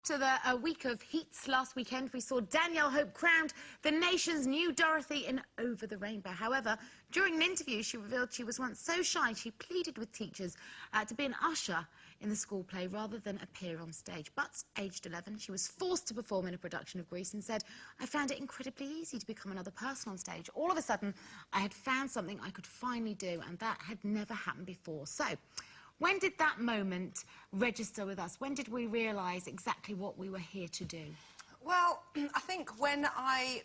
To the week of heats last weekend, we saw Danielle Hope crowned the nation's new Dorothy in Over the Rainbow. However, during an interview, she revealed she was once so shy she pleaded with teachers to be an usher in the school play rather than appear on stage. But, aged 11, she was forced to perform in a production of Grease and said, "I found it incredibly easy to become another person on stage. All of a sudden, I had found something I could finally do, and that had never happened before." So, when did that moment register with us? When did we realise exactly what we were here to do? Well, I think when I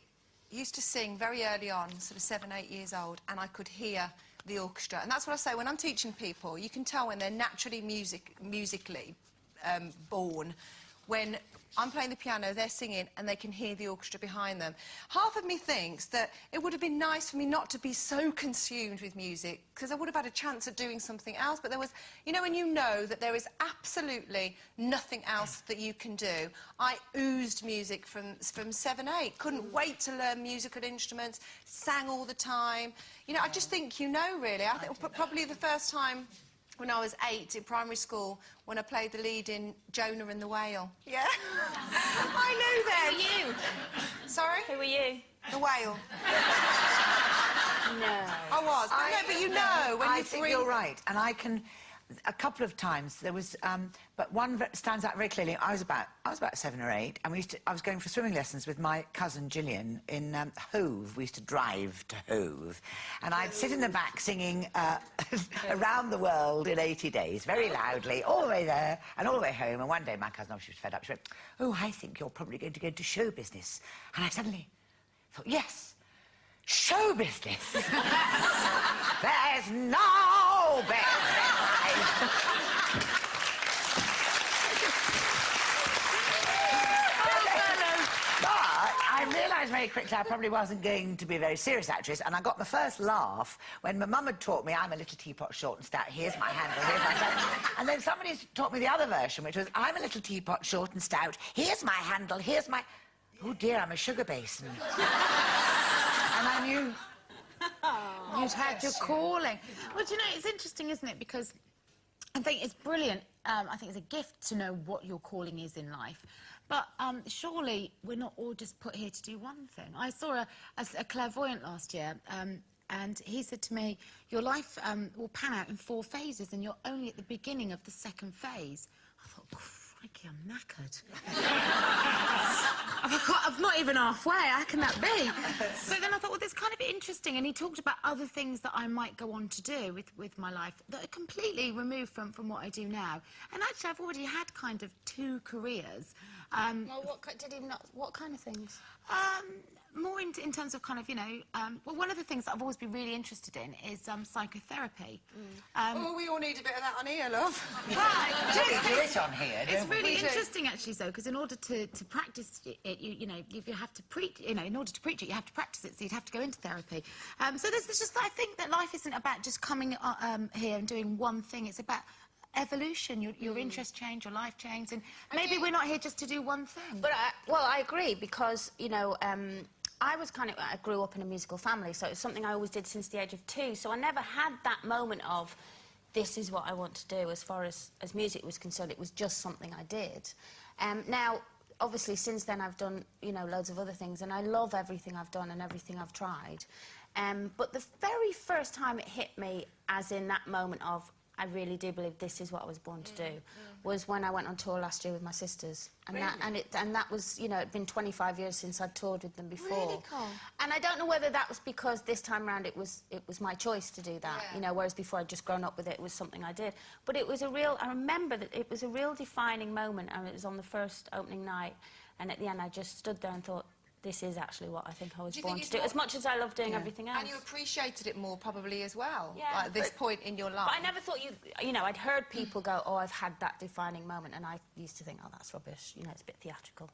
used to sing very early on, sort of 7, 8 years old, and I could hear the orchestra. And that's what I say, when I'm teaching people, you can tell when they're naturally musically born. When I'm playing the piano, they're singing, and they can hear the orchestra behind them. Half of me thinks that it would have been nice for me not to be so consumed with music, because I would have had a chance of doing something else. But there was, you know, when you know that there is absolutely nothing else that you can do. I oozed music from 7, 8. Couldn't wait to learn musical instruments, sang all the time. You know, I just think, you know, really. I think probably the first time when I was 8 in primary school, when I played the lead in Jonah and the Whale. Yeah? I knew then. Who were you? Sorry? Who were you? The Whale. No. I was. But you know, when I think you're right, and I can... A couple of times there was, but one stands out very clearly. I was about 7 or 8, and I was going for swimming lessons with my cousin Gillian in Hove. We used to drive to Hove, and I'd sit in the back singing "Around the World in 80 Days" very loudly, all the way there and all the way home. And one day my cousin, she was fed up. She went, "Oh, I think you're probably going to go into show business." And I suddenly thought, yes, show business. There's no business. But I realised very quickly I probably wasn't going to be a very serious actress, and I got my first laugh when my mum had taught me, "I'm a little teapot, short and stout, here's my handle, here's my handle." And then somebody taught me the other version, which was, "I'm a little teapot, short and stout, here's my handle, here's my..." Oh dear, I'm a sugar basin. And I knew... You'd had your calling. Well, do you know, it's interesting, isn't it? Because I think it's brilliant. I think it's a gift to know what your calling is in life. But surely we're not all just put here to do one thing. I saw a clairvoyant last year, and he said to me, "Your life will pan out in 4 phases, and you're only at the beginning of the 2nd phase." I thought, crikey, I'm knackered. I'm not even halfway, how can that be? But then I thought, well, that's kind of interesting, and he talked about other things that I might go on to do with my life that are completely removed from what I do now. And actually, I've already had kind of 2 careers. Well, what kind of things? More in terms of kind of, you know, well, one of the things that I've always been really interested in is psychotherapy. Oh, we all need a bit of that on here, love. Right. We do it on here, It's really interesting, actually, though, because in order to practice it, you know, you have to preach. You know, in order to preach it, you have to practice it. So you'd have to go into therapy. So there's just, I think that life isn't about just coming here and doing one thing. It's about evolution. Your interests change, your life changes, and maybe we're not here just to do one thing. But well, I agree, because you know, I grew up in a musical family, so it's something I always did since the age of 2. So I never had that moment of, this is what I want to do. As far as music was concerned, it was just something I did. Now, obviously, since then I've done, you know, loads of other things, and I love everything I've done and everything I've tried. But the very first time it hit me, as in that moment of, I really do believe this is what I was born to do, was when I went on tour last year with my sisters. And really? that was, you know, it'd been 25 years since I'd toured with them before. Really cool. And I don't know whether that was because this time round it was my choice to do that, you know, whereas before I'd just grown up with it, it was something I did. But it was I remember that it was a real defining moment, and it was on the first opening night, and at the end I just stood there and thought, this is actually what I think I was born to do, as much as I love doing everything else. And you appreciated it more, probably, as well, yeah, like at this point in your life. But I never thought you know, I'd heard people go, "Oh, I've had that defining moment," and I used to think, "Oh, that's rubbish, you know, it's a bit theatrical."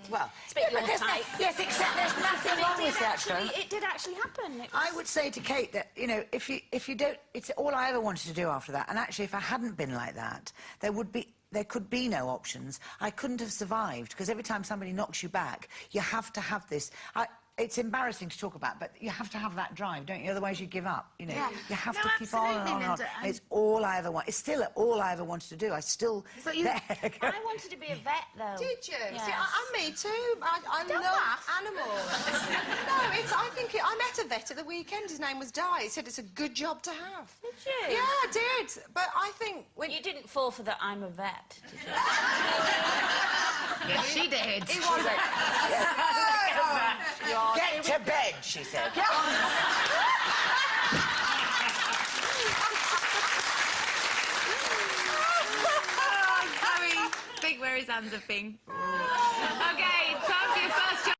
Well, it's a bit tight. Yes, except there's nothing wrong with theatrical. It did actually happen. I would say to Kate that, you know, if you don't... It's all I ever wanted to do after that, and actually, if I hadn't been like that, there could be no options. I couldn't have survived, because every time somebody knocks you back, you have to have this... it's embarrassing to talk about, but you have to have that drive, don't you? Otherwise you give up, you know. Yeah. You have No, to keep on and absolutely, on and on. Linda, and- It's all I ever want. It's still all I ever wanted to do. I still... So you- I wanted to be a vet, though. Did you? Yes. See, I'm me too. I Don't love laugh. animals. No, I met a vet at the weekend. His name was Di. He said it's a good job to have. Did you? Yeah, I did. But I think when You didn't fall for the I'm a vet, did you? Yes, she did. he was Get to bed, she said. Sorry, think where his hands have been. Okay, time for your first job.